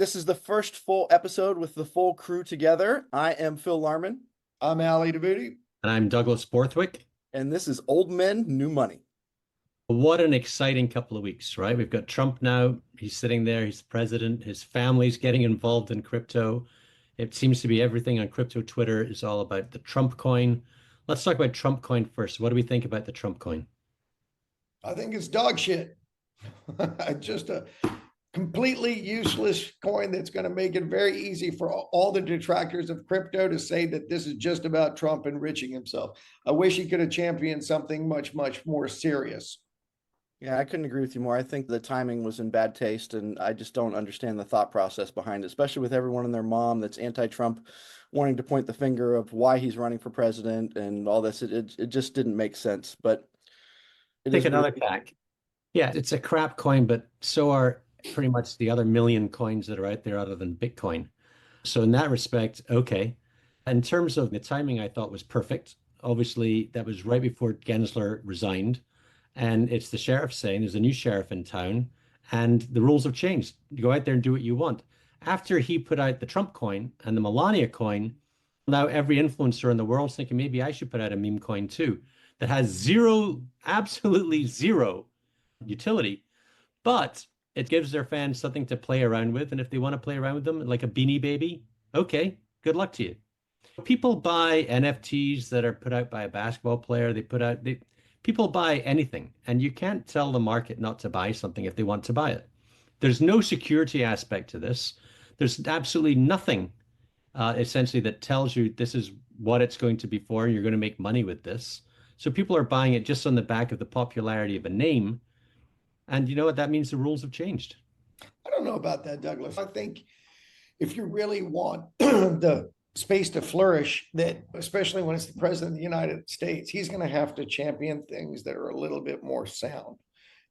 This is the first full episode with the full crew together. I am Phil Larman, I'm Ali DeBooty. And I'm Douglas Borthwick. and this is Old Men, New Money. What an exciting couple of weeks, right? We've got Trump now. He's sitting there. He's the president. His family's getting involved in crypto. It seems to be everything on crypto Twitter is all about the Trump coin. Let's talk about Trump coin first. What do we think about the Trump coin? I think it's dog shit. Just a completely useless coin that's going to make it very easy for all the detractors of crypto to say that this is just about Trump enriching himself. I wish he could have championed something much, much more serious. Yeah, I couldn't agree with you more. I think the timing was in bad taste, and I just don't understand the thought process behind it, especially with everyone and their mom that's anti-Trump wanting to point the finger of why he's running for president and all this. It just didn't make sense, but Take another tack. Yeah, it's a crap coin, but so are pretty much the other million coins that are out there other than Bitcoin. So in that respect, okay. In terms of the timing, I thought was perfect. Obviously, that was right before Gensler resigned. And it's the sheriff saying there's a new sheriff in town and the rules have changed. You go out there and do what you want. After he put out the Trump coin and the Melania coin, now every influencer in the world is thinking maybe I should put out a meme coin too that has zero, absolutely zero utility, but it gives their fans something to play around with. And if they want to play around with them like a Beanie Baby, okay, good luck to you. People buy NFTs that are put out by a basketball player. People buy anything, and you can't tell the market not to buy something if they want to buy it. There's no security aspect to this. There's absolutely nothing essentially that tells you this is what it's going to be for, and you're going to make money with this. So people are buying it just on the back of the popularity of a name. And you know what? That means the rules have changed. I don't know about that, Douglas. I think if you really want the space to flourish, that especially when it's the president of the United States, he's going to have to champion things that are a little bit more sound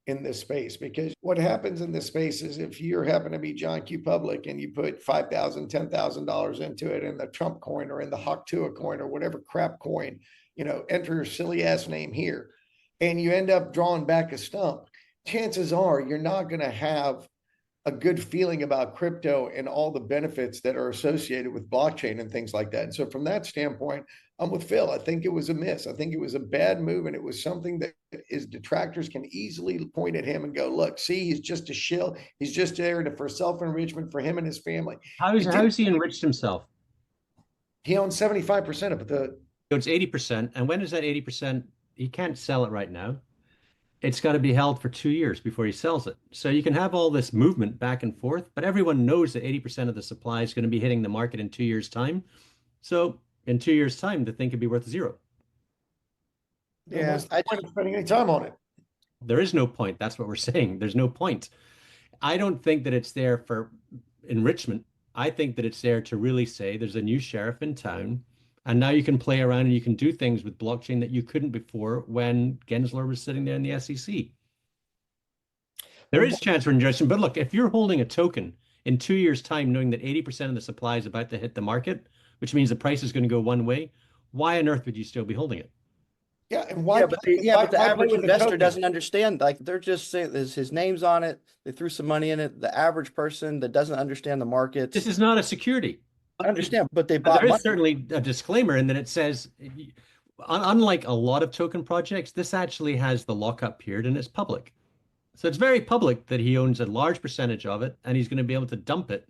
in this space. Because what happens in this space is if you happen to be John Q. Public and you put $5,000, $10,000 into it in the Trump coin or in the Haktua coin or whatever crap coin, enter your silly ass name here, and you end up drawing back a stump, chances are you're not going to have a good feeling about crypto and all the benefits that are associated with blockchain and things like that. And so from that standpoint, I'm with Phil. I think it was a miss. I think it was a bad move. And it was something that his detractors can easily point at him and go, look, see, he's just a shill. He's just there for self-enrichment for him and his family. How has he enriched himself? He owns 75% of it. It's 80%. And when is that 80%? He can't sell it right now. It's got to be held for 2 years before he sells it. So you can have all this movement back and forth, but everyone knows that 80% of the supply is going to be hitting the market in 2 years' time. So in 2 years' time, the thing could be worth zero. Yeah, what's the point of spending any time on it? There is no point. That's what we're saying. There's no point. I don't think that it's there for enrichment. I think that it's there to really say there's a new sheriff in town. And now you can play around and you can do things with blockchain that you couldn't before when Gensler was sitting there in the SEC. There is a chance for ingestion, but look, if you're holding a token in 2 years' time, knowing that 80% of the supply is about to hit the market, which means the price is going to go one way, why on earth would you still be holding it? Yeah, and why? But the average investor doesn't understand. Like they're just saying his name's on it. They threw some money in it. The average person that doesn't understand the market. This is not a security. I understand, but they bought. There is certainly a disclaimer in that it says, unlike a lot of token projects, this actually has the lockup period and it's public. So it's very public that he owns a large percentage of it and he's going to be able to dump it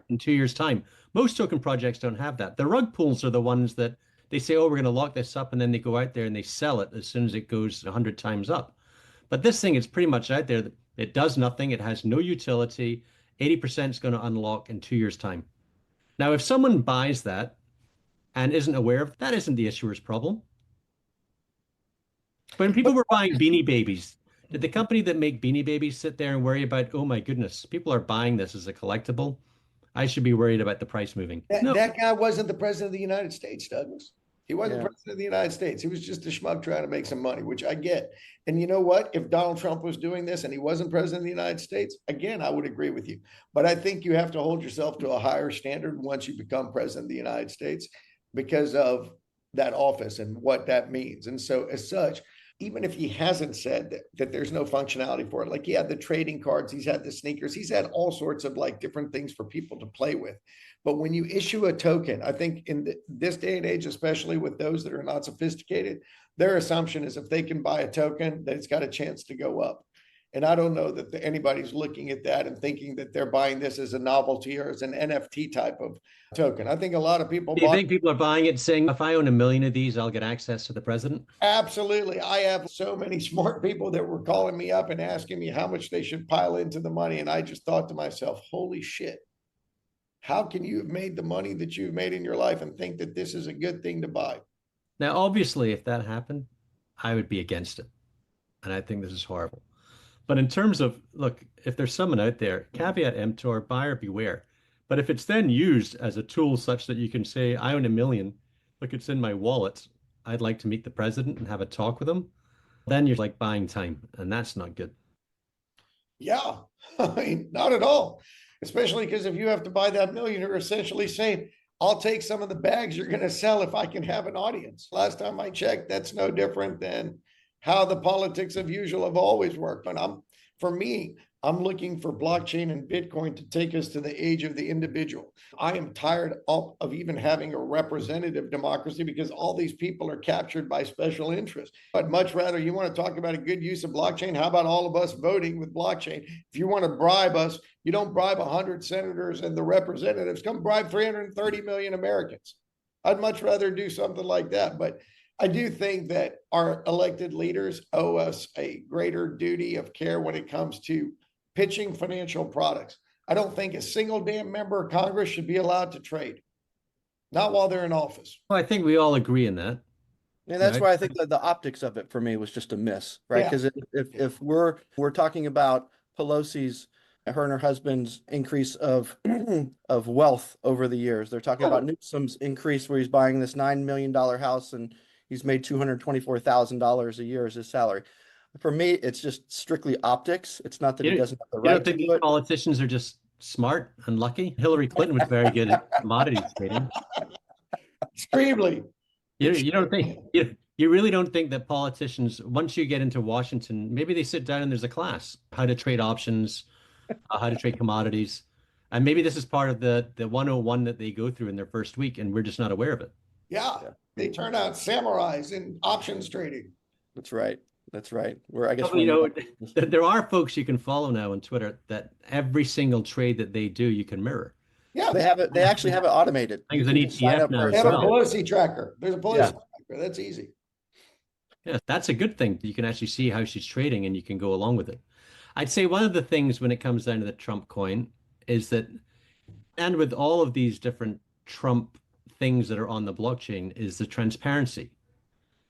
in 2 years' time. Most token projects don't have that. The rug pulls are the ones that they say, oh, we're going to lock this up, and then they go out there and they sell it as soon as it goes 100 times up. But this thing is pretty much out there. It does nothing. It has no utility. 80% is going to unlock in 2 years' time. Now, if someone buys that and isn't aware of that, isn't the issuer's problem. When people were buying Beanie Babies, did the company that make Beanie Babies sit there and worry about, oh my goodness, people are buying this as a collectible? I should be worried about the price moving. No. That guy wasn't the president of the United States, Douglas. He wasn't president of the United States. He was just a schmuck trying to make some money, which I get. And you know what? If Donald Trump was doing this and he wasn't president of the United States, again, I would agree with you. But I think you have to hold yourself to a higher standard once you become president of the United States because of that office and what that means. And so as such, even if he hasn't said that there's no functionality for it, like he had the trading cards, he's had the sneakers, he's had all sorts of like different things for people to play with. But when you issue a token, I think in this day and age, especially with those that are not sophisticated, their assumption is if they can buy a token, that it's got a chance to go up. And I don't know that anybody's looking at that and thinking that they're buying this as a novelty or as an NFT type of token. I think a lot of people Do you think people are buying it saying, if I own 1 million of these, I'll get access to the president? Absolutely. I have so many smart people that were calling me up and asking me how much they should pile into the money. And I just thought to myself, holy shit, how can you have made the money that you've made in your life and think that this is a good thing to buy? Now, obviously, if that happened, I would be against it. And I think this is horrible. But in terms of, look, if there's someone out there, caveat emptor, buyer beware. But if it's then used as a tool such that you can say, I own 1 million, look, it's in my wallet. I'd like to meet the president and have a talk with him. Then you're like buying time, and that's not good. Yeah, I mean, not at all. Especially because if you have to buy that million, you're essentially saying, I'll take some of the bags you're going to sell if I can have an audience. Last time I checked, that's no different than how the politics of usual have always worked. And for me, I'm looking for blockchain and Bitcoin to take us to the age of the individual. I am tired of even having a representative democracy because all these people are captured by special interests. But much rather, you want to talk about a good use of blockchain? How about all of us voting with blockchain? If you want to bribe us, you don't bribe 100 senators and the representatives. Come bribe 330 million Americans. I'd much rather do something like that. But I do think that our elected leaders owe us a greater duty of care when it comes to pitching financial products. I don't think a single damn member of Congress should be allowed to trade, not while they're in office. Well, I think we all agree in that. And that's Right. why I think that the optics of it for me was just a miss, right? Yeah. Because if we're talking about Pelosi's, her and her husband's increase of of wealth over the years, they're talking about Newsom's increase where he's buying this $9 million house and he's made $224,000 a year as his salary. For me, it's just strictly optics. It's not that he doesn't have the You right don't to think do these it. politicians are just smart and lucky? Hillary Clinton was very good at commodities trading. Extremely. You don't think you really don't think that politicians, once you get into Washington, maybe they sit down and there's a class, how to trade options, how to trade commodities. And maybe this is part of the 101 that they go through in their first week, and we're just not aware of it. Yeah. They turn out samurais in options trading. That's right. That's right. I guess there are folks you can follow now on Twitter that every single trade that they do, you can mirror. Yeah. They have it. They actually have it automated. I think there's an ETF now. They have a Pelosi tracker. There's a Pelosi tracker. That's easy. Yeah, that's a good thing. You can actually see how she's trading and you can go along with it. I'd say one of the things when it comes down to the Trump coin is that, and with all of these different Trump things that are on the blockchain, is the transparency.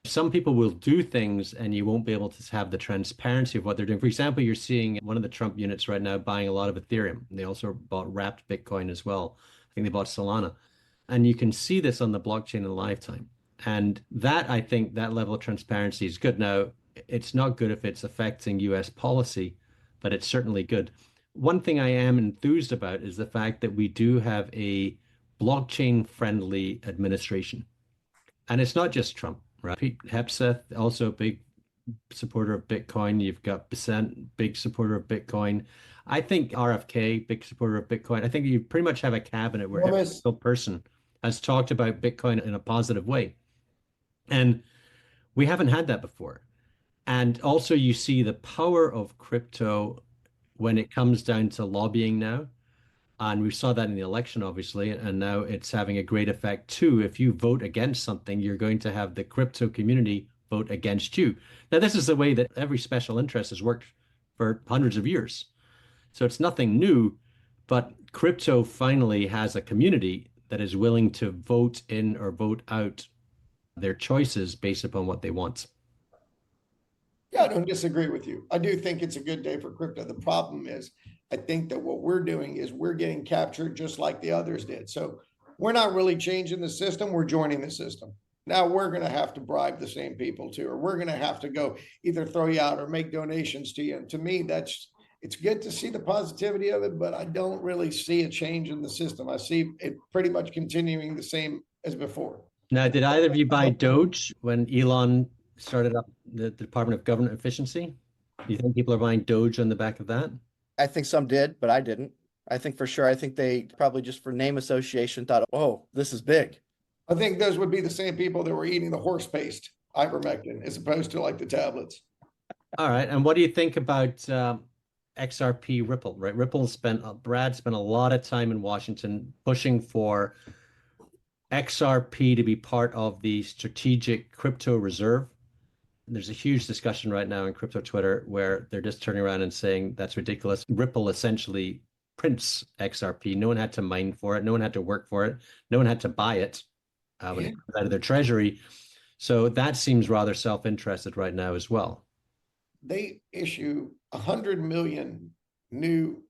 Some people will do things and you won't be able to have the transparency of what they're doing. For example, you're seeing one of the Trump units right now buying a lot of Ethereum. They also bought wrapped Bitcoin as well. I think they bought Solana. And you can see this on the blockchain in lifetime. And that, I think, that level of transparency is good. Now, it's not good if it's affecting US policy, but it's certainly good. One thing I am enthused about is the fact that we do have a blockchain-friendly administration. And it's not just Trump. Right. Pete Hegseth, also a big supporter of Bitcoin. You've got Besant, big supporter of Bitcoin. I think RFK, big supporter of Bitcoin. I think you pretty much have a cabinet where every single person has talked about Bitcoin in a positive way. And we haven't had that before. And also you see the power of crypto when it comes down to lobbying now. And we saw that in the election, obviously, and now it's having a great effect too. If you vote against something, you're going to have the crypto community vote against you. Now, this is the way that every special interest has worked for hundreds of years. So it's nothing new, but crypto finally has a community that is willing to vote in or vote out their choices based upon what they want. Yeah, I don't disagree with you. I do think it's a good day for crypto. The problem is, I think that what we're doing is we're getting captured just like the others did. So we're not really changing the system. We're joining the system. Now we're going to have to bribe the same people too, or we're going to have to go either throw you out or make donations to you. And to me, it's good to see the positivity of it, but I don't really see a change in the system. I see it pretty much continuing the same as before. Now, did either of you buy Doge when Elon started up the Department of Government Efficiency? Do you think people are buying Doge on the back of that? I think some did, but I didn't. I think for sure, I think they probably just for name association thought, oh, this is big. I think those would be the same people that were eating the horse paste ivermectin as opposed to like the tablets. All right. And what do you think about XRP Ripple, right? Brad spent a lot of time in Washington pushing for XRP to be part of the strategic crypto reserve. There's a huge discussion right now in crypto Twitter where they're just turning around and saying that's ridiculous. Ripple essentially prints XRP. No one had to mine for it. No one had to work for it. No one had to buy it when it comes out of their treasury. So that seems rather self-interested right now as well. They issue 100 million new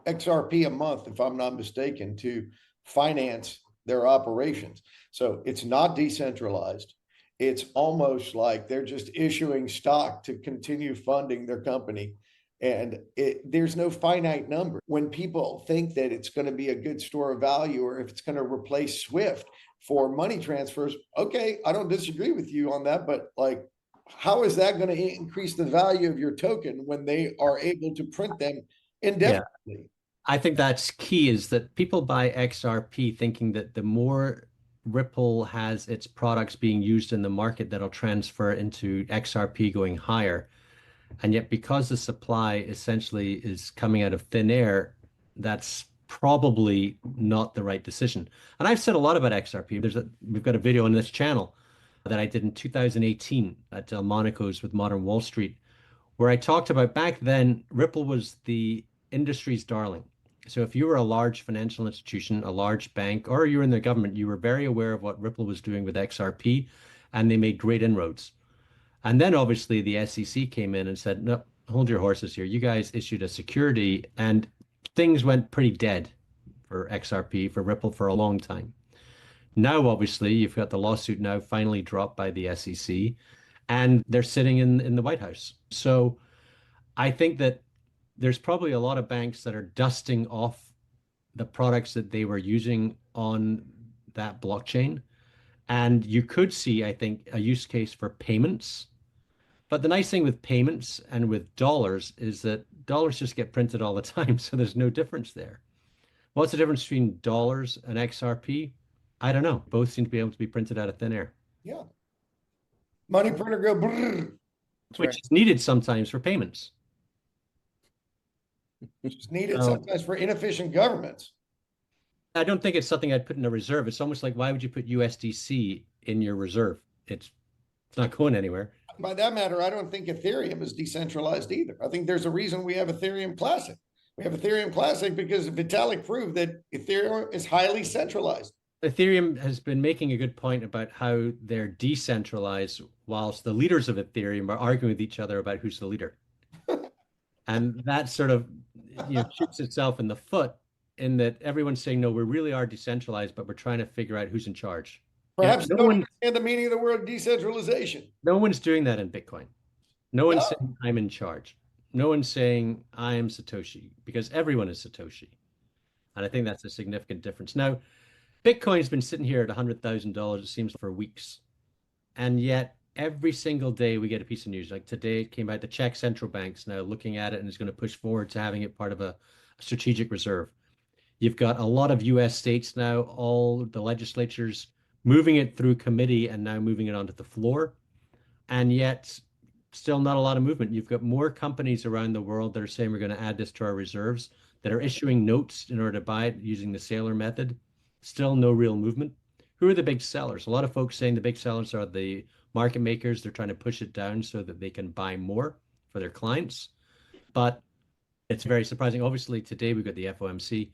XRP a month, if I'm not mistaken, to finance their operations. So it's not decentralized. It's almost like they're just issuing stock to continue funding their company. And there's no finite number. When people think that it's going to be a good store of value or if it's going to replace Swift for money transfers, okay, I don't disagree with you on that, but like, how is that going to increase the value of your token when they are able to print them indefinitely? Yeah. I think that's key is that people buy XRP thinking that the more Ripple has its products being used in the market, that'll transfer into XRP going higher. And yet, because the supply essentially is coming out of thin air, that's probably not the right decision. And I've said a lot about XRP. We've got a video on this channel that I did in 2018 at Delmonico's with Modern Wall Street, where I talked about back then, Ripple was the industry's darling. So if you were a large financial institution, a large bank, or you were in the government, you were very aware of what Ripple was doing with XRP, and they made great inroads. And then obviously the SEC came in and said, no, hold your horses here. You guys issued a security, and things went pretty dead for XRP, for Ripple for a long time. Now, obviously, you've got the lawsuit now finally dropped by the SEC, and they're sitting in the White House. So I think that there's probably a lot of banks that are dusting off the products that they were using on that blockchain. And you could see, I think, a use case for payments. But the nice thing with payments and with dollars is that dollars just get printed all the time. So there's no difference there. What's the difference between dollars and XRP? I don't know. Both seem to be able to be printed out of thin air. Yeah. Money printer go brrr. Which is needed sometimes for payments. It's needed sometimes for inefficient governments. I don't think it's something I'd put in a reserve. It's almost like, why would you put USDC in your reserve? It's not going anywhere. By that matter, I don't think Ethereum is decentralized either. I think there's a reason we have Ethereum Classic. We have Ethereum Classic because Vitalik proved that Ethereum is highly centralized. Ethereum has been making a good point about how they're decentralized, whilst the leaders of Ethereum are arguing with each other about who's the leader. And that sort of shoots itself in the foot in that everyone's saying, no, we really are decentralized, but we're trying to figure out who's in charge. Perhaps no one understand the meaning of the word decentralization. No one's doing that in Bitcoin. No one's saying I'm in charge. No one's saying I am Satoshi, because everyone is Satoshi. And I think that's a significant difference. Now, Bitcoin's been sitting here at $100,000, it seems, for weeks. And yet every single day we get a piece of news. Like today it came out, the Czech central bank's now looking at it and is going to push forward to having it part of a strategic reserve. You've got a lot of US states now, all the legislatures moving it through committee and now moving it onto the floor. And yet still not a lot of movement. You've got more companies around the world that are saying we're going to add this to our reserves, that are issuing notes in order to buy it using the Saylor method. Still no real movement. Who are the big sellers? A lot of folks saying the big sellers are the market makers. They're trying to push it down so that they can buy more for their clients. But it's very surprising. Obviously, today we've got the FOMC,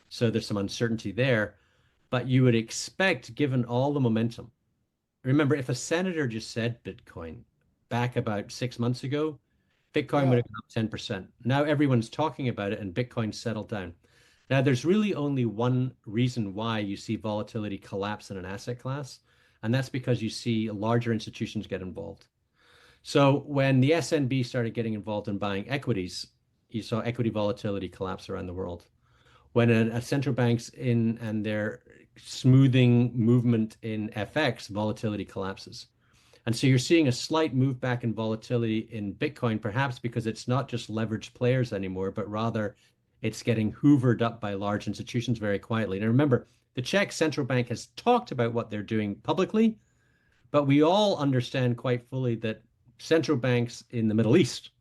so there's some uncertainty there. But you would expect, given all the momentum, remember, if a senator just said Bitcoin back about 6 months ago, Bitcoin would have gone up 10%. Now everyone's talking about it and Bitcoin settled down. Now, there's really only one reason why you see volatility collapse in an asset class, and that's because you see larger institutions get involved. So when the SNB started getting involved in buying equities, you saw equity volatility collapse around the world. When a central bank's in and they're smoothing movement in FX, volatility collapses. And so you're seeing a slight move back in volatility in Bitcoin, perhaps because it's not just leveraged players anymore, but rather it's getting hoovered up by large institutions very quietly. Now, remember, the Czech central bank has talked about what they're doing publicly, but we all understand quite fully that central banks in the Middle East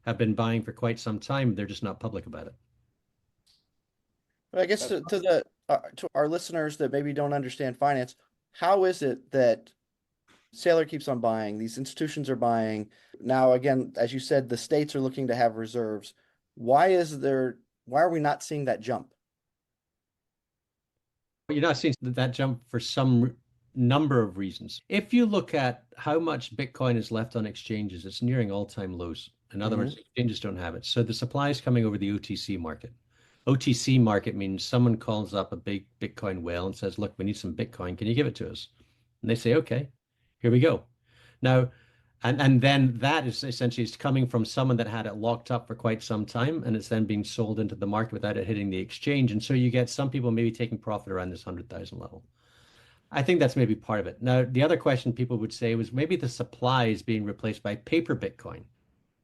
have been buying for quite some time. They're just not public about it. But I guess to our listeners that maybe don't understand finance, how is it that Saylor keeps on buying, these institutions are buying? Now, again, as you said, the states are looking to have reserves. Why are we not seeing that jump? You're not seeing that jump for some number of reasons. If you look at how much Bitcoin is left on exchanges, it's nearing all-time lows. In other words, exchanges don't have it. So the supply is coming over the OTC market. OTC market means someone calls up a big Bitcoin whale and says, look, we need some Bitcoin. Can you give it to us? And they say, okay, here we go. Now, and then that is essentially it's coming from someone that had it locked up for quite some time, and it's then being sold into the market without it hitting the exchange. And so you get some people maybe taking profit around this 100,000 level. I think that's maybe part of it. Now, the other question people would say was maybe the supply is being replaced by paper Bitcoin,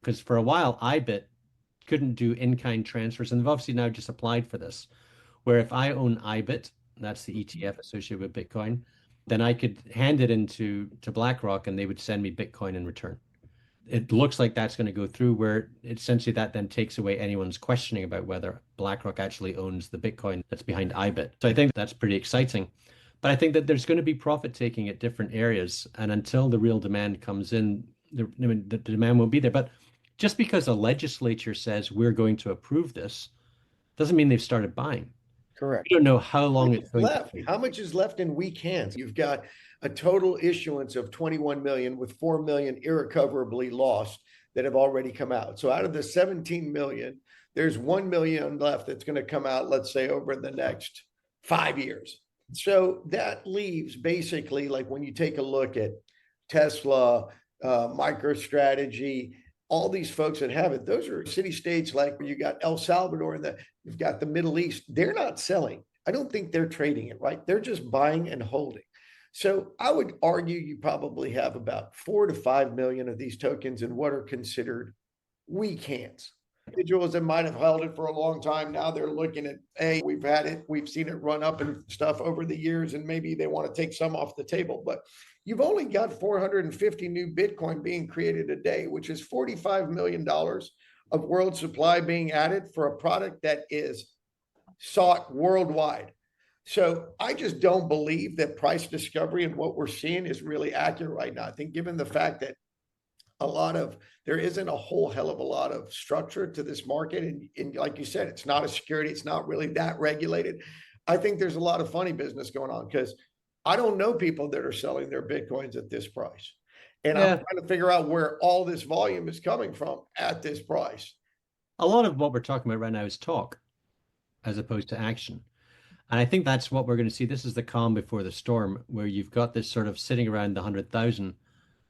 because for a while, IBIT couldn't do in-kind transfers, and they've obviously now just applied for this, where if I own IBIT, that's the ETF associated with Bitcoin, then I could hand it into BlackRock and they would send me Bitcoin in return. It looks like that's going to go through, where essentially that then takes away anyone's questioning about whether BlackRock actually owns the Bitcoin that's behind IBIT. So I think that's pretty exciting. But I think that there's going to be profit taking at different areas. And until the real demand comes in, the demand won't be there. But just because a legislature says we're going to approve this doesn't mean they've started buying. Correct. We don't know how long it's going left. to take. How much is left in weak hands? You've got a total issuance of 21 million with 4 million irrecoverably lost that have already come out. So out of the 17 million, there's 1 million left that's going to come out, let's say, over the next 5 years. So that leaves basically, like when you take a look at Tesla, MicroStrategy, all these folks that have it, those are city states like where you got El Salvador and you've got the Middle East. They're not selling. I don't think they're trading it, right? They're just buying and holding. So I would argue you probably have about 4 to 5 million of these tokens in what are considered weak hands. Individuals that might have held it for a long time, now they're looking at, hey, we've had it, we've seen it run up and stuff over the years, and maybe they want to take some off the table. But you've only got 450 new Bitcoin being created a day, which is $45 million of world supply being added for a product that is sought worldwide. So I just don't believe that price discovery and what we're seeing is really accurate right now. I think given the fact that there isn't a whole hell of a lot of structure to this market. And like you said, it's not a security. It's not really that regulated. I think there's a lot of funny business going on because I don't know people that are selling their Bitcoins at this price. And I'm trying to figure out where all this volume is coming from at this price. A lot of what we're talking about right now is talk as opposed to action. And I think that's what we're going to see. This is the calm before the storm, where you've got this sort of sitting around the 100,000.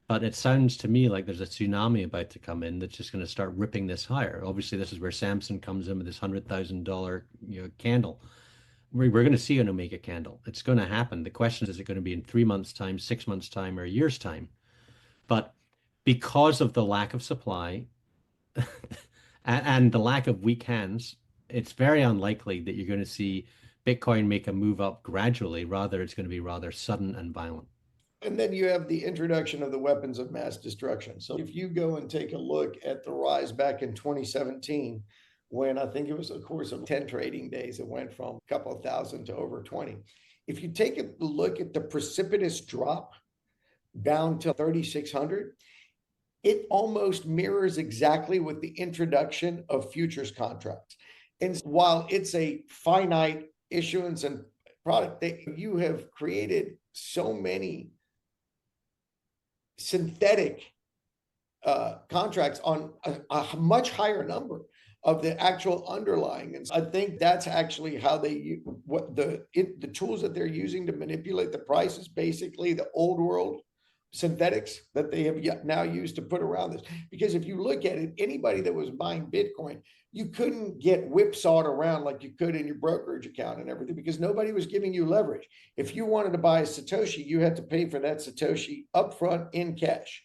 But it sounds to me like there's a tsunami about to come in that's just going to start ripping this higher. Obviously, this is where Samson comes in with this $100,000 candle. We're going to see an Omega candle. It's going to happen. The question is it going to be in 3 months' time, 6 months' time, or a year's time? But because of the lack of supply and the lack of weak hands, it's very unlikely that you're going to see Bitcoin make a move up gradually. Rather, it's going to be rather sudden and violent. And then you have the introduction of the weapons of mass destruction. So if you go and take a look at the rise back in 2017, when I think it was a course of 10 trading days, it went from a couple of thousand to over 20. If you take a look at the precipitous drop down to 3,600, it almost mirrors exactly with the introduction of futures contracts. And while it's a finite issuance and product, that you have created so many synthetic contracts on a much higher number of the actual underlying. And I think that's actually how the tools that they're using to manipulate the price is basically the old world synthetics that they have now used to put around this. Because if you look at it, anybody that was buying Bitcoin, you couldn't get whipsawed around like you could in your brokerage account and everything, because nobody was giving you leverage. If you wanted to buy a Satoshi, you had to pay for that Satoshi upfront in cash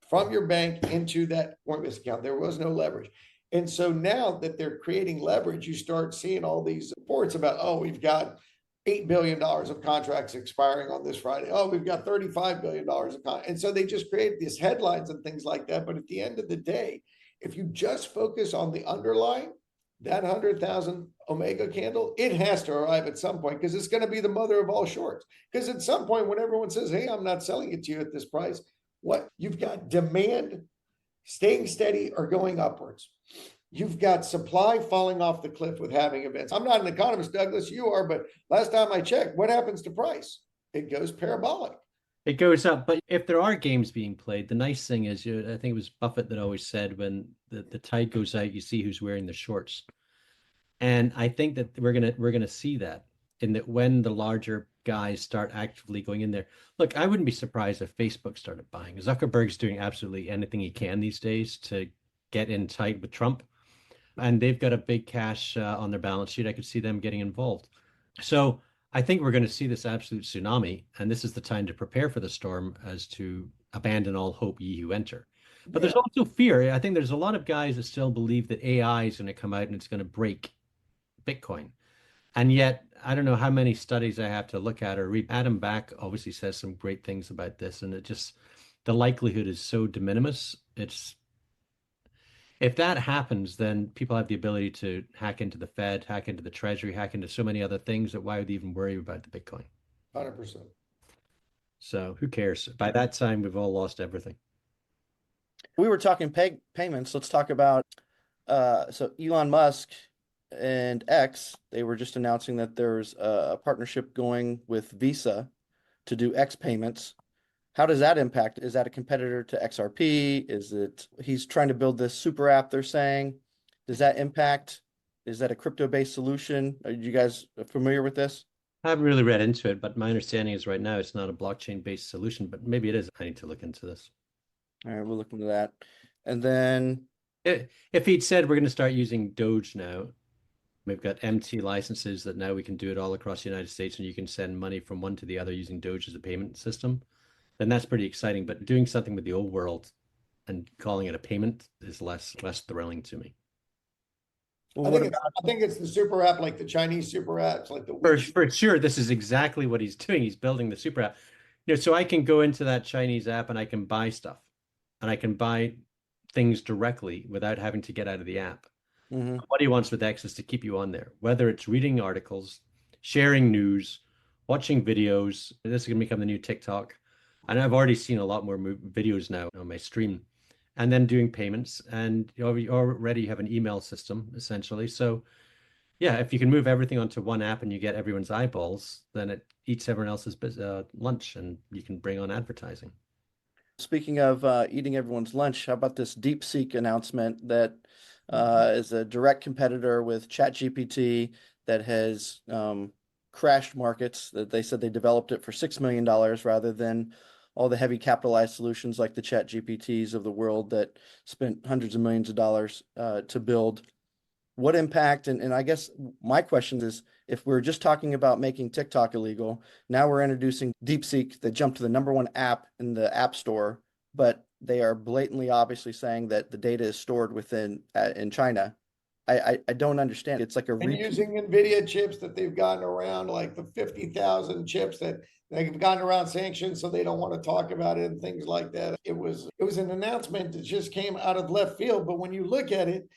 from your bank into that Coinbase account. There was no leverage. And so now that they're creating leverage, you start seeing all these reports about, oh, we've got $8 billion of contracts expiring on this Friday. Oh, we've got $35 billion of contracts. And so they just create these headlines and things like that. But at the end of the day, if you just focus on the underlying, that 100,000 Omega candle, it has to arrive at some point, because it's going to be the mother of all shorts. Because at some point, when everyone says, hey, I'm not selling it to you at this price, what you've got demand staying steady or going upwards. You've got supply falling off the cliff with halving events. I'm not an economist, Douglas, you are, but last time I checked, what happens to price? It goes parabolic. It goes up. But if there are games being played, the nice thing is, I think it was Buffett that always said, when the tide goes out, you see who's wearing the shorts. And I think that we're gonna see that, in that when the larger guys start actively going in there. Look, I wouldn't be surprised if Facebook started buying. Zuckerberg's doing absolutely anything he can these days to get in tight with Trump. And they've got a big cash on their balance sheet. I could see them getting involved. So I think we're going to see this absolute tsunami, and this is the time to prepare for the storm, as to abandon all hope, ye who enter. But there's also fear. I think there's a lot of guys that still believe that AI is going to come out and it's going to break Bitcoin. And yet, I don't know how many studies I have to look at or read. Adam Back obviously says some great things about this, and it just, the likelihood is so de minimis. If that happens, then people have the ability to hack into the Fed, hack into the Treasury, hack into so many other things, that why would they even worry about the Bitcoin? 100%. So who cares? By that time, we've all lost everything. We were talking payments. Let's talk about so Elon Musk and X. They were just announcing that there's a partnership going with Visa to do X payments. How does that impact? Is that a competitor to XRP? Is it, he's trying to build this super app, they're saying? Does that impact? Is that a crypto-based solution? Are you guys familiar with this? I haven't really read into it, but my understanding is right now it's not a blockchain-based solution, but maybe it is. I need to look into this. All right, we'll look into that. And then if he'd said we're going to start using Doge now, we've got MT licenses that now we can do it all across the United States, and you can send money from one to the other using Doge as a payment system, then that's pretty exciting. But doing something with the old world and calling it a payment is less thrilling to me. Well, I think it's the super app, like the Chinese super apps, like the for sure. This is exactly what he's doing. He's building the super app. So I can go into that Chinese app and I can buy stuff, and I can buy things directly without having to get out of the app. Mm-hmm. What he wants with X is to keep you on there, whether it's reading articles, sharing news, watching videos. This is going to become the new TikTok. And I've already seen a lot more videos now on my stream, and then doing payments. And you already have an email system, essentially. So yeah, if you can move everything onto one app and you get everyone's eyeballs, then it eats everyone else's lunch, and you can bring on advertising. Speaking of eating everyone's lunch, how about this DeepSeek announcement that is a direct competitor with ChatGPT that has crashed markets? That they said they developed it for $6 million rather than all the heavy capitalized solutions like the ChatGPTs of the world that spent hundreds of millions of dollars to build. What impact? And I guess my question is, if we're just talking about making TikTok illegal, now we're introducing DeepSeek that jumped to the #1 app in the App Store, but they are blatantly obviously saying that the data is stored within in China. I don't understand. It's like a and using NVIDIA chips that they've gotten around, like the 50,000 chips that they've gotten around sanctions, so they don't want to talk about it and things like that. It was an announcement that just came out of left field, but when you look at it,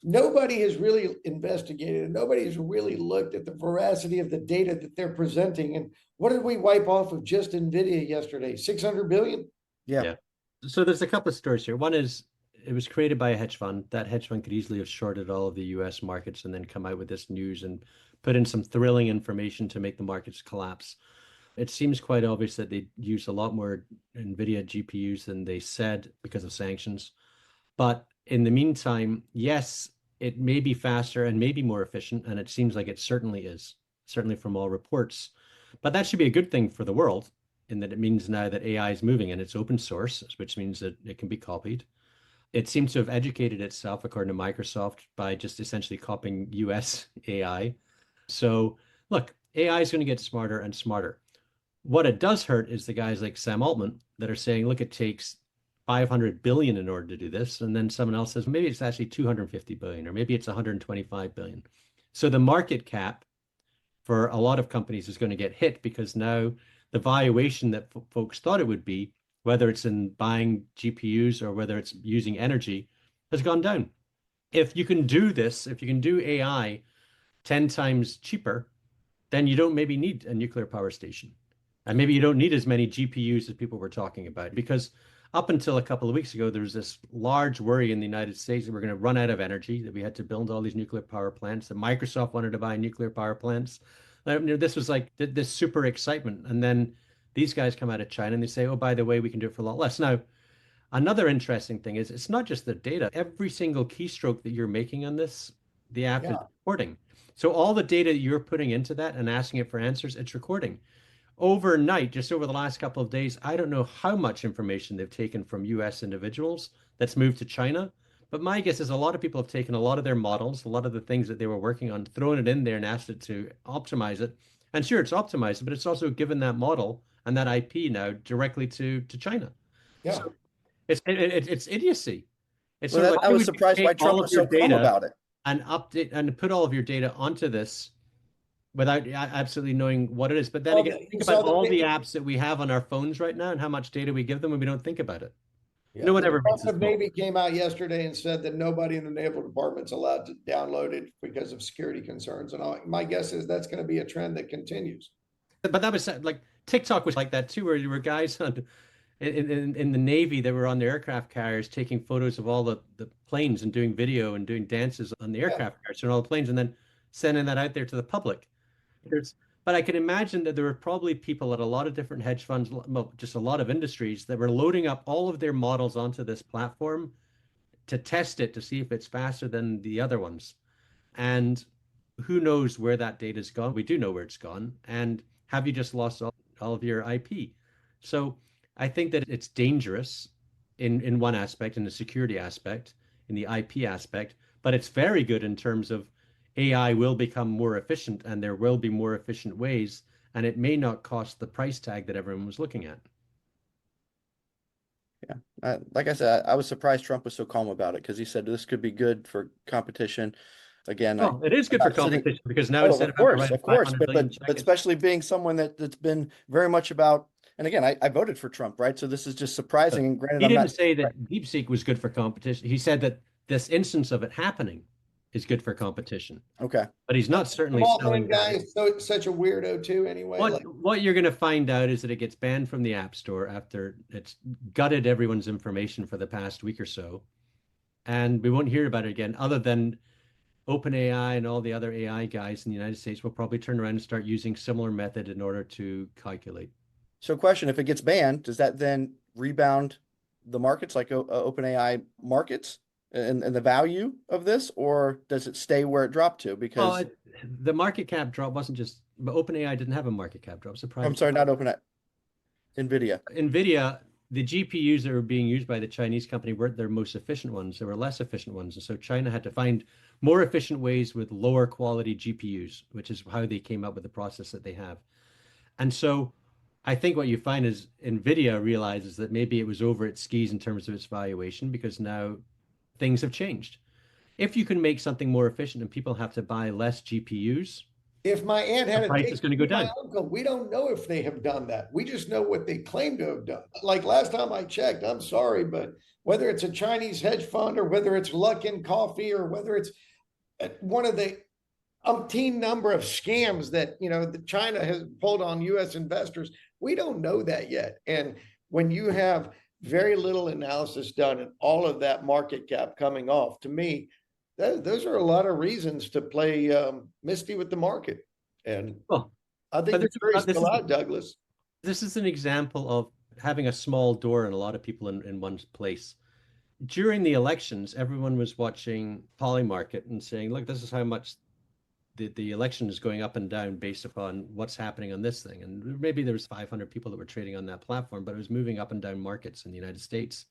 nobody has really investigated and nobody has really looked at the veracity of the data that they're presenting. And what did we wipe off of just NVIDIA yesterday? 600 billion? Yeah. So there's a couple of stories here. One is, it was created by a hedge fund. That hedge fund could easily have shorted all of the US markets and then come out with this news and put in some thrilling information to make the markets collapse. It seems quite obvious that they use a lot more NVIDIA GPUs than they said because of sanctions. But in the meantime, yes, it may be faster and maybe more efficient, and it seems like it certainly is, certainly from all reports. But that should be a good thing for the world. in that it means now that AI is moving and it's open source, which means that it can be copied. It seems to have educated itself, according to Microsoft, by just essentially copying US AI. So look, AI is going to get smarter and smarter. What it does hurt is the guys like Sam Altman that are saying, look, it takes 500 billion in order to do this. And then someone else says, maybe it's actually 250 billion, or maybe it's 125 billion. So the market cap for a lot of companies is going to get hit because now the valuation that folks thought it would be, whether it's in buying GPUs or whether it's using energy, has gone down. If you can do this, if you can do AI 10 times cheaper, then you don't maybe need a nuclear power station. And maybe you don't need as many GPUs as people were talking about, because up until a couple of weeks ago, there was this large worry in the United States that we're going to run out of energy, that we had to build all these nuclear power plants, that Microsoft wanted to buy nuclear power plants. This was like this super excitement. And then these guys come out of China and they say, oh, by the way, we can do it for a lot less. Now, another interesting thing is it's not just the data. Every single keystroke that you're making on this, the app is recording. So all the data you're putting into that and asking it for answers, it's recording. Overnight, just over the last couple of days, I don't know how much information they've taken from US individuals that's moved to China. But my guess is a lot of people have taken a lot of their models, a lot of the things that they were working on, thrown it in there and asked it to optimize it. And sure, it's optimized, but it's also given that model and that IP now directly to China. Yeah. So it's idiocy. It's Well, sort of like, I was surprised why Trump was so calm about it. And update and put all of your data onto this without absolutely knowing what it is. But then again, think about all the apps that we have on our phones right now and how much data we give them when we don't think about it. Yeah. No one ever makes this Navy came out yesterday and said that nobody in the Naval Department's allowed to download it because of security concerns. And my guess is that's going to be a trend that continues. But that was like TikTok was like that too, where there were guys in the Navy that were on the aircraft carriers taking photos of all the planes and doing video and doing dances on the aircraft carriers and all the planes and then sending that out there to the public. But I can imagine that there were probably people at a lot of different hedge funds, well, just a lot of industries that were loading up all of their models onto this platform to test it to see if it's faster than the other ones. And who knows where that data's gone? We do know where it's gone. And have you just lost all of your IP? So I think that it's dangerous in one aspect, in the security aspect, in the IP aspect, but it's very good in terms of AI will become more efficient and there will be more efficient ways, and it may not cost the price tag that everyone was looking at. Yeah. Like I said, I was surprised Trump was so calm about it because he said this could be good for competition. Again, it is good for competition because now instead of course, but especially being someone that's been very much about, and again, I voted for Trump, right? So this is just surprising. And granted, he didn't say that DeepSeek was good for competition. He said that this instance of it happening is good for competition. Okay. But he's not certainly selling guy. So it's such a weirdo too, anyway. What you're going to find out is that it gets banned from the App Store after it's gutted everyone's information for the past week or so. And we won't hear about it again, other than OpenAI and all the other AI guys in the United States will probably turn around and start using similar method in order to calculate. So question, if it gets banned, does that then rebound the markets like OpenAI markets? And the value of this, or does it stay where it dropped to? Because the market cap drop wasn't just, but OpenAI didn't have a market cap drop. I'm sorry, not OpenAI. NVIDIA, the GPUs that were being used by the Chinese company weren't their most efficient ones. There were less efficient ones. And so China had to find more efficient ways with lower quality GPUs, which is how they came up with the process that they have. And so I think what you find is NVIDIA realizes that maybe it was over its skis in terms of its valuation because now things have changed. If you can make something more efficient and people have to buy less GPUs, if my aunt had the price is going to go down. Uncle, we don't know if they have done that. We just know what they claim to have done. Like last time I checked, I'm sorry, but whether it's a Chinese hedge fund or whether it's Luckin Coffee or whether it's one of the umpteen number of scams that that China has pulled on U.S. investors, we don't know that yet. And when you have very little analysis done and all of that market cap coming off, to me, those are a lot of reasons to play misty with the market. And I think the jury's still out, Douglas. This is an example of having a small door and a lot of people in one place. During the elections, everyone was watching Polymarket and saying, look, this is how much the election is going up and down based upon what's happening on this thing. And maybe there was 500 people that were trading on that platform, but it was moving up and down markets in the United States.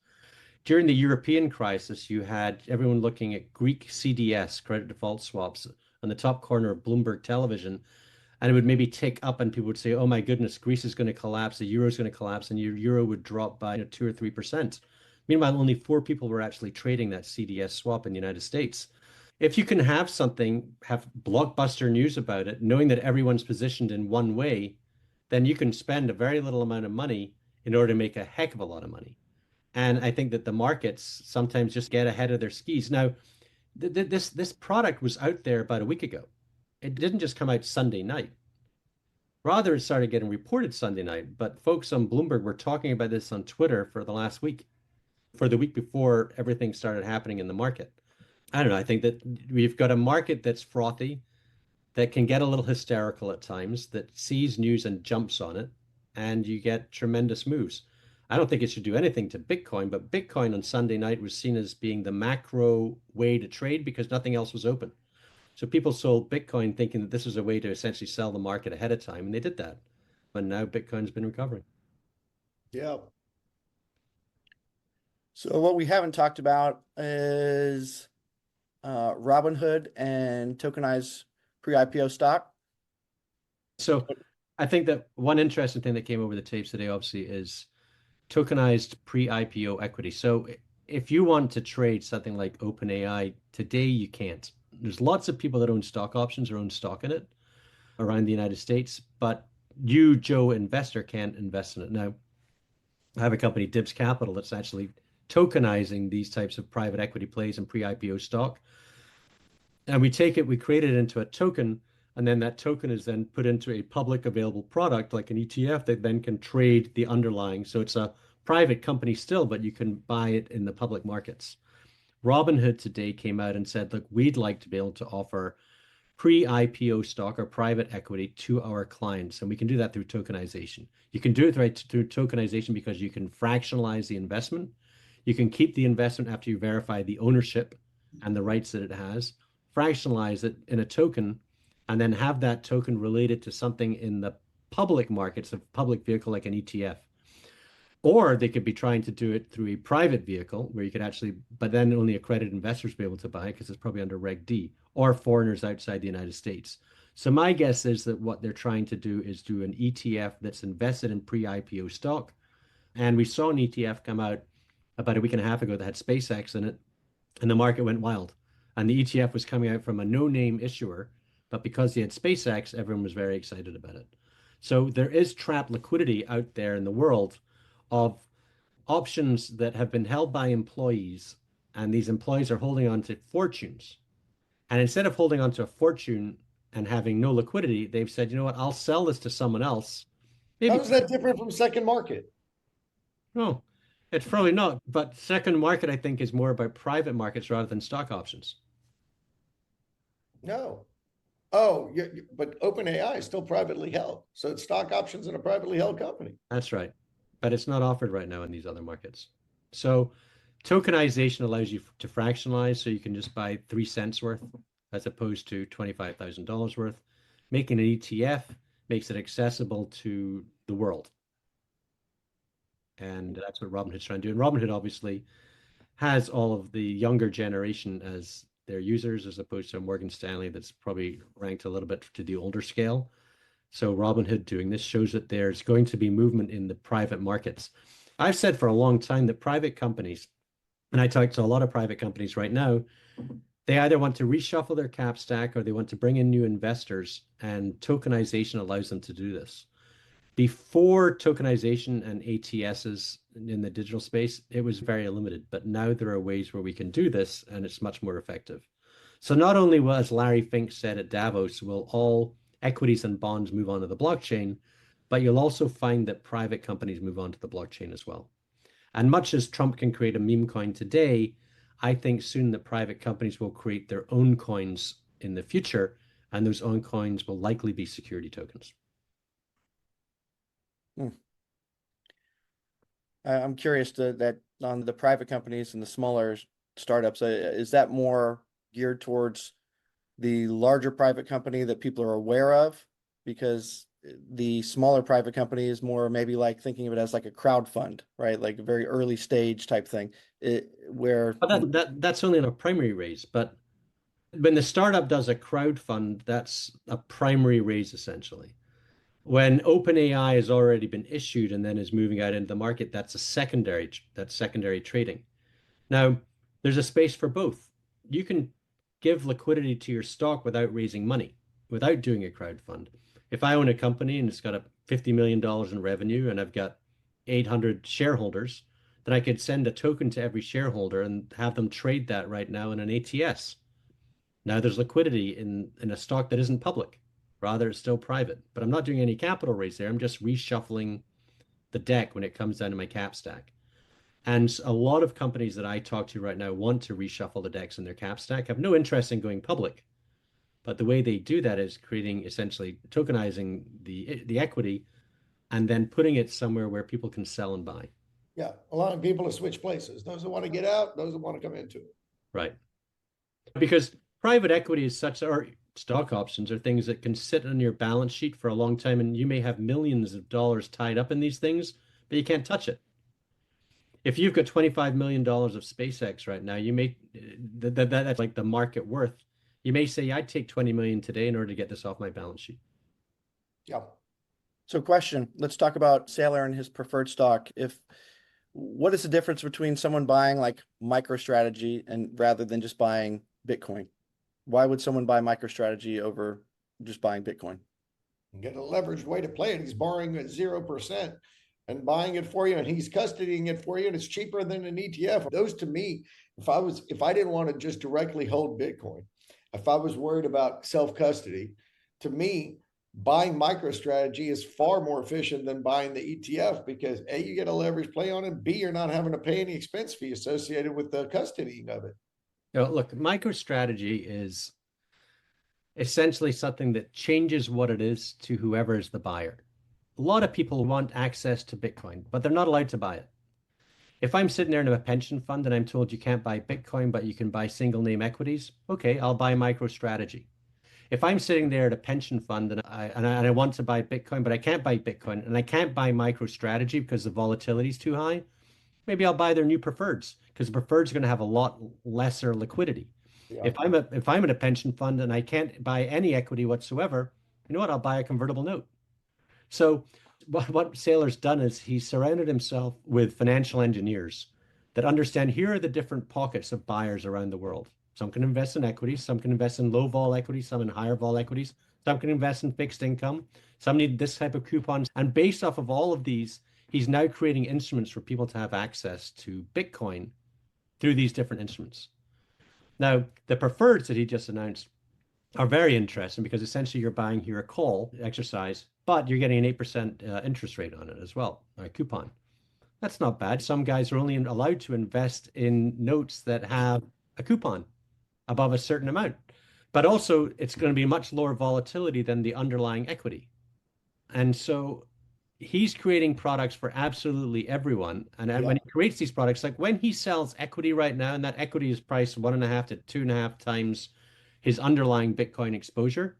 During the European crisis, you had everyone looking at Greek CDS, credit default swaps, on the top corner of Bloomberg television, and it would maybe tick up, and people would say, "Oh my goodness, Greece is going to collapse, the euro is going to collapse," and your euro would drop by 2 or 3%. Meanwhile, only 4 people were actually trading that CDS swap in the United States. If you can have something, have blockbuster news about it, knowing that everyone's positioned in one way, then you can spend a very little amount of money in order to make a heck of a lot of money. And I think that the markets sometimes just get ahead of their skis. Now, this product was out there about a week ago. It didn't just come out Sunday night. Rather, it started getting reported Sunday night, but folks on Bloomberg were talking about this on Twitter for the last week, for the week before everything started happening in the market. I don't know. I think that we've got a market that's frothy, that can get a little hysterical at times, that sees news and jumps on it, and you get tremendous moves. I don't think it should do anything to Bitcoin, but Bitcoin on Sunday night was seen as being the macro way to trade because nothing else was open. So people sold Bitcoin thinking that this was a way to essentially sell the market ahead of time, and they did that. And now Bitcoin's been recovering. Yeah. So what we haven't talked about is Robinhood and tokenized pre-IPO stock. So I think that one interesting thing that came over the tapes today, obviously, is tokenized pre-IPO equity. So if you want to trade something like OpenAI today, you can't. There's lots of people that own stock options or own stock in it around the United States, but you, Joe, investor, can't invest in it. Now, I have a company, Dibs Capital, that's actually tokenizing these types of private equity plays and pre-IPO stock. And we create it into a token, and then that token is then put into a public available product like an ETF that then can trade the underlying. So it's a private company still, but you can buy it in the public markets. Robinhood today came out and said, look, we'd like to be able to offer pre-IPO stock or private equity to our clients, and we can do that through tokenization. You can do it right through tokenization because you can fractionalize the investment. You can keep the investment after you verify the ownership and the rights that it has, fractionalize it in a token, and then have that token related to something in the public markets, a public vehicle like an ETF. Or they could be trying to do it through a private vehicle where you could actually, but then only accredited investors be able to buy it because it's probably under Reg D, or foreigners outside the United States. So my guess is that what they're trying to do is do an ETF that's invested in pre-IPO stock. And we saw an ETF come out about a week and a half ago that had SpaceX in it, and the market went wild. And the ETF was coming out from a no-name issuer, but because he had SpaceX, everyone was very excited about it. So there is trapped liquidity out there in the world of options that have been held by employees, and these employees are holding on to fortunes. And instead of holding on to a fortune and having no liquidity, they've said, you know what, I'll sell this to someone else. Maybe. How is that different from second market? No, it's probably not. But second market, I think, is more about private markets rather than stock options. No. Oh, but OpenAI is still privately held. So it's stock options in a privately held company. That's right. But it's not offered right now in these other markets. So tokenization allows you to fractionalize, so you can just buy 3 cents worth as opposed to $25,000 worth. Making an ETF makes it accessible to the world. And that's what Robinhood's trying to do. And Robinhood obviously has all of the younger generation as their users, as opposed to Morgan Stanley that's probably ranked a little bit to the older scale. So Robinhood doing this shows that there's going to be movement in the private markets. I've said for a long time that private companies, and I talk to a lot of private companies right now, they either want to reshuffle their cap stack or they want to bring in new investors, and tokenization allows them to do this. Before tokenization and ATSs in the digital space, it was very limited, but now there are ways where we can do this and it's much more effective. So not only will, as Larry Fink said at Davos, will all equities and bonds move onto the blockchain, but you'll also find that private companies move onto the blockchain as well. And much as Trump can create a meme coin today, I think soon the private companies will create their own coins in the future, and those own coins will likely be security tokens. I'm curious that on the private companies and the smaller startups, is that more geared towards the larger private company that people are aware of, because the smaller private company is more maybe like thinking of it as like a crowd fund, right? Like a very early stage type thing, where But that's only in a primary raise. But when the startup does a crowd fund, that's a primary raise essentially. When OpenAI has already been issued and then is moving out into the market, that's secondary trading. Now, there's a space for both. You can give liquidity to your stock without raising money, without doing a crowd fund. If I own a company and it's got a $50 million in revenue and I've got 800 shareholders, then I could send a token to every shareholder and have them trade that right now in an ATS. Now there's liquidity in a stock that isn't public. Rather, it's still private. But I'm not doing any capital raise there. I'm just reshuffling the deck when it comes down to my cap stack. And a lot of companies that I talk to right now want to reshuffle the decks in their cap stack, have no interest in going public. But the way they do that is creating essentially tokenizing the equity and then putting it somewhere where people can sell and buy. Yeah, allowing people to switch places. Those that want to get out, those that want to come into it. Right. Because private equity is such, or stock options are things that can sit on your balance sheet for a long time, and you may have millions of dollars tied up in these things, but you can't touch it. If you've got $25 million of SpaceX right now, you may that's like the market worth. You may say, I'd take 20 million today in order to get this off my balance sheet. Yeah. So question, let's talk about Saylor and his preferred stock. What is the difference between someone buying like MicroStrategy and rather than just buying Bitcoin? Why would someone buy MicroStrategy over just buying Bitcoin? Get a leveraged way to play it. He's borrowing at 0% and buying it for you, and he's custodying it for you, and it's cheaper than an ETF. Those to me, if I didn't want to just directly hold Bitcoin, if I was worried about self-custody, to me, buying MicroStrategy is far more efficient than buying the ETF because A, you get a leverage play on it, B, you're not having to pay any expense fee associated with the custodying of it. Look, MicroStrategy is essentially something that changes what it is to whoever is the buyer. A lot of people want access to Bitcoin, but they're not allowed to buy it. If I'm sitting there in a pension fund and I'm told you can't buy Bitcoin, but you can buy single name equities, okay, I'll buy MicroStrategy. If I'm sitting there at a pension fund and I want to buy Bitcoin, but I can't buy Bitcoin and I can't buy MicroStrategy because the volatility is too high, maybe I'll buy their new preferreds because the preferreds are going to have a lot lesser liquidity. Yeah. If I'm in a pension fund and I can't buy any equity whatsoever, you know what? I'll buy a convertible note. So what Saylor's done is he's surrounded himself with financial engineers that understand here are the different pockets of buyers around the world. Some can invest in equities, some can invest in low vol equities, some in higher vol equities, some can invest in fixed income, some need this type of coupons. And based off of all of these, he's now creating instruments for people to have access to Bitcoin through these different instruments. Now, the preferreds that he just announced are very interesting because essentially you're buying here a call exercise, but you're getting an 8% interest rate on it as well, a coupon. That's not bad. Some guys are only allowed to invest in notes that have a coupon above a certain amount. But also, it's going to be much lower volatility than the underlying equity. And so he's creating products for absolutely everyone. And when he creates these products, like when he sells equity right now, and that equity is priced 1.5 to 2.5 times his underlying Bitcoin exposure,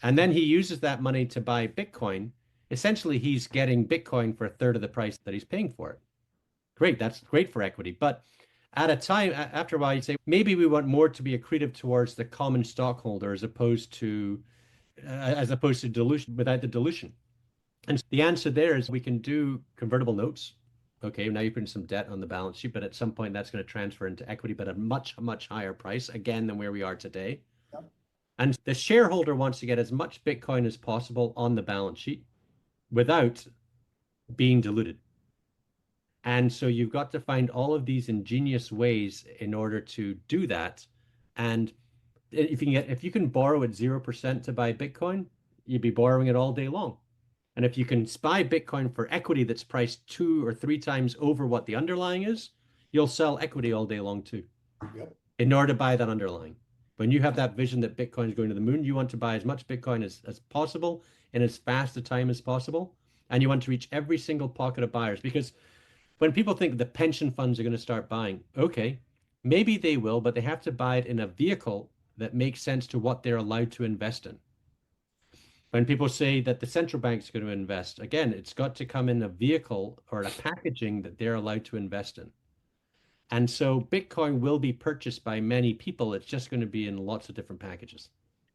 and then he uses that money to buy Bitcoin, essentially he's getting Bitcoin for a third of the price that he's paying for it. Great, that's great for equity. But at a time, after a while, you say, maybe we want more to be accretive towards the common stockholder as opposed to dilution, without the dilution. And the answer there is we can do convertible notes. Okay, now you're putting some debt on the balance sheet, but at some point that's going to transfer into equity, but at a much, much higher price, again, than where we are today. Yep. And the shareholder wants to get as much Bitcoin as possible on the balance sheet without being diluted. And so you've got to find all of these ingenious ways in order to do that. And if you can borrow at 0% to buy Bitcoin, you'd be borrowing it all day long. And if you can buy Bitcoin for equity that's priced 2 or 3 times over what the underlying is, you'll sell equity all day long too. Yep. In order to buy that underlying. When you have that vision that Bitcoin is going to the moon, you want to buy as much Bitcoin as possible in as fast a time as possible. And you want to reach every single pocket of buyers. Because when people think the pension funds are going to start buying, okay, maybe they will, but they have to buy it in a vehicle that makes sense to what they're allowed to invest in. When people say that the central bank's going to invest, again, it's got to come in a vehicle or a packaging that they're allowed to invest in. And so Bitcoin will be purchased by many people. It's just going to be in lots of different packages.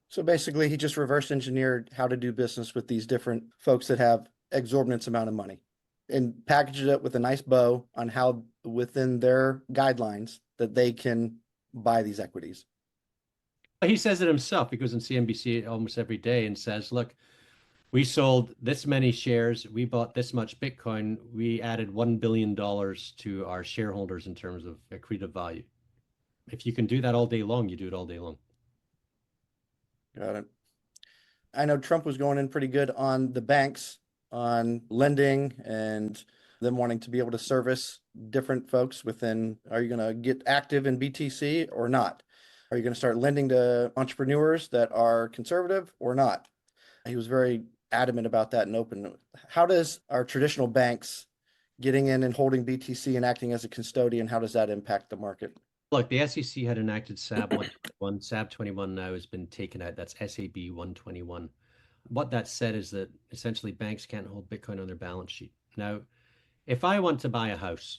So basically, he just reverse engineered how to do business with these different folks that have exorbitant amount of money and packaged it with a nice bow on how within their guidelines that they can buy these equities. He says it himself. He goes on CNBC almost every day and says, look, we sold this many shares. We bought this much Bitcoin. We added $1 billion to our shareholders in terms of accretive value. If you can do that all day long, you do it all day long. Got it. I know Trump was going in pretty good on the banks, on lending, and them wanting to be able to service different folks within. Are you going to get active in BTC or not? Are you going to start lending to entrepreneurs that are conservative or not? He was very adamant about that and open. How does our traditional banks getting in and holding BTC and acting as a custodian, how does that impact the market? Look, the SEC had enacted SAB 121. SAB 21 now has been taken out. That's SAB 121. What that said is that essentially banks can't hold Bitcoin on their balance sheet. Now, if I want to buy a house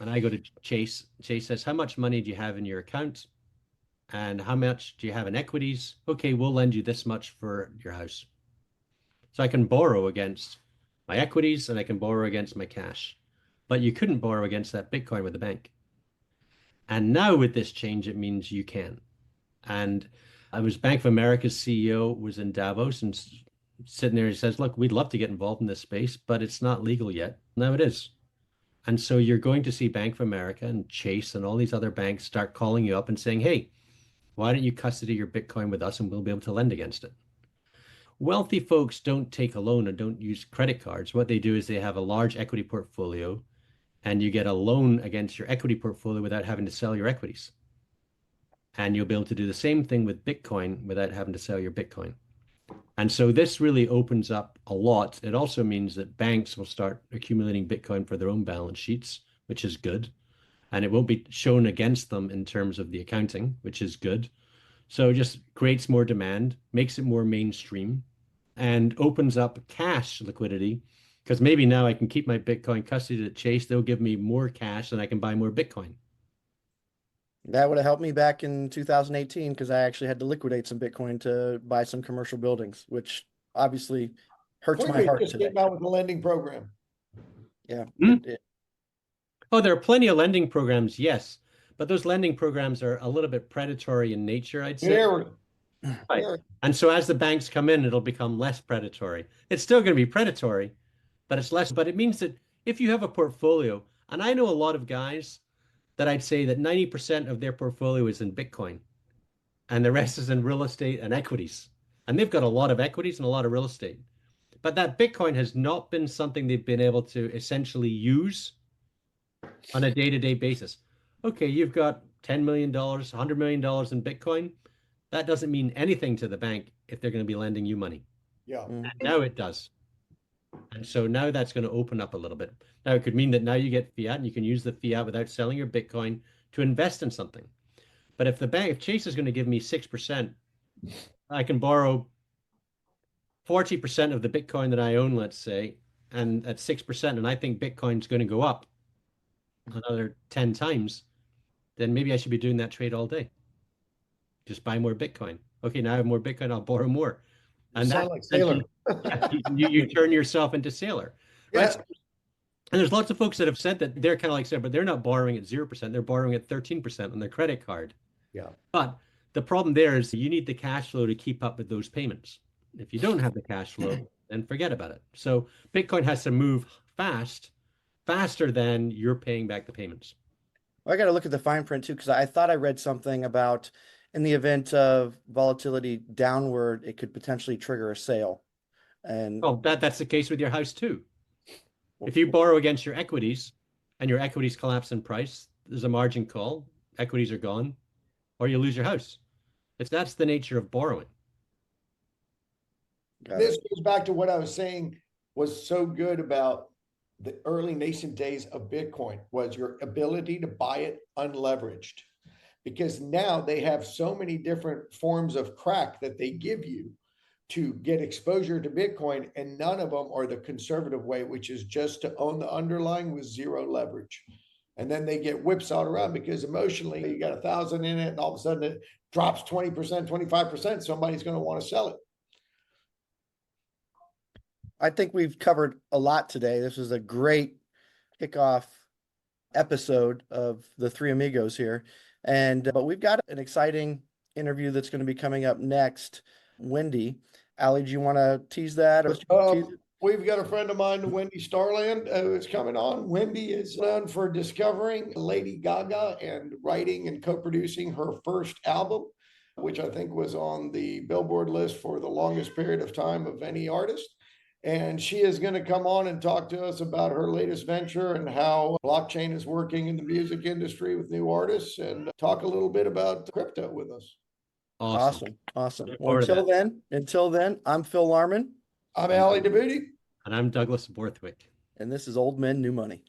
and I go to Chase, Chase says, how much money do you have in your account? And how much do you have in equities? Okay, we'll lend you this much for your house. So I can borrow against my equities and I can borrow against my cash. But you couldn't borrow against that Bitcoin with the bank. And now with this change, it means you can. And I was Bank of America's CEO was in Davos and sitting there, he says, look, we'd love to get involved in this space, but it's not legal yet. Now it is. And so you're going to see Bank of America and Chase and all these other banks start calling you up and saying, hey, why don't you custody your Bitcoin with us and we'll be able to lend against it? Wealthy folks don't take a loan and don't use credit cards. What they do is they have a large equity portfolio and you get a loan against your equity portfolio without having to sell your equities. And you'll be able to do the same thing with Bitcoin without having to sell your Bitcoin. And so this really opens up a lot. It also means that banks will start accumulating Bitcoin for their own balance sheets, which is good. And it won't be shown against them in terms of the accounting, which is good. So it just creates more demand, makes it more mainstream, and opens up cash liquidity. Because maybe now I can keep my Bitcoin custody at Chase. They'll give me more cash and I can buy more Bitcoin. That would have helped me back in 2018 because I actually had to liquidate some Bitcoin to buy some commercial buildings, which obviously hurts my heart just today. came out with a lending program. Yeah. Oh, there are plenty of lending programs, yes. But those lending programs are a little bit predatory in nature, I'd say. Right. And so as the banks come in, it'll become less predatory. It's still going to be predatory, but it's less. But it means that if you have a portfolio, and I know a lot of guys that I'd say that 90% of their portfolio is in Bitcoin and the rest is in real estate and equities. And they've got a lot of equities and a lot of real estate. But that Bitcoin has not been something they've been able to essentially use on a day-to-day basis. Okay, you've got $10 million, $100 million in Bitcoin. That doesn't mean anything to the bank if they're going to be lending you money. Yeah. And now it does. And so now that's going to open up a little bit. Now it could mean that now you get fiat and you can use the fiat without selling your Bitcoin to invest in something. But if Chase is going to give me 6%, I can borrow 40% of the Bitcoin that I own, let's say, and at 6%, and I think Bitcoin's going to go up another 10 times, then maybe I should be doing that trade all day. Just buy more Bitcoin. Okay, now I have more Bitcoin, I'll borrow more. And sound like Saylor. you turn yourself into Saylor. Right? Yeah. And there's lots of folks that have said that they're kind of like Saylor, but they're not borrowing at 0%. They're borrowing at 13% on their credit card. Yeah. But the problem there is you need the cash flow to keep up with those payments. If you don't have the cash flow, then forget about it. So Bitcoin has to move faster than you're paying back the payments. Well, I got to look at the fine print too, because I thought I read something about in the event of volatility downward, it could potentially trigger a sale. And well, that's the case with your house too. If you borrow against your equities and your equities collapse in price, there's a margin call, equities are gone, or you lose your house. That's the nature of borrowing. This goes back to what I was saying was so good about the early nascent days of Bitcoin was your ability to buy it unleveraged. because now they have so many different forms of crack that they give you to get exposure to Bitcoin, and none of them are the conservative way, which is just to own the underlying with zero leverage. And then they get whipsawed around because emotionally you got 1,000 in it and all of a sudden it drops 20%, 25%. Somebody's going to want to sell it. I think we've covered a lot today. This was a great kickoff episode of the Three Amigos here. But we've got an exciting interview that's going to be coming up next. Wendy, Ali, do you want to tease that? We've got a friend of mine, Wendy Starland, who's coming on. Wendy is known for discovering Lady Gaga and writing and co-producing her first album, which I think was on the Billboard list for the longest period of time of any artist. And she is going to come on and talk to us about her latest venture and how blockchain is working in the music industry with new artists, and talk a little bit about crypto with us. Awesome. Well, until then, I'm Phil Larman. I'm Ali DeBooty. And I'm Douglas Borthwick. And this is Old Men, New Money.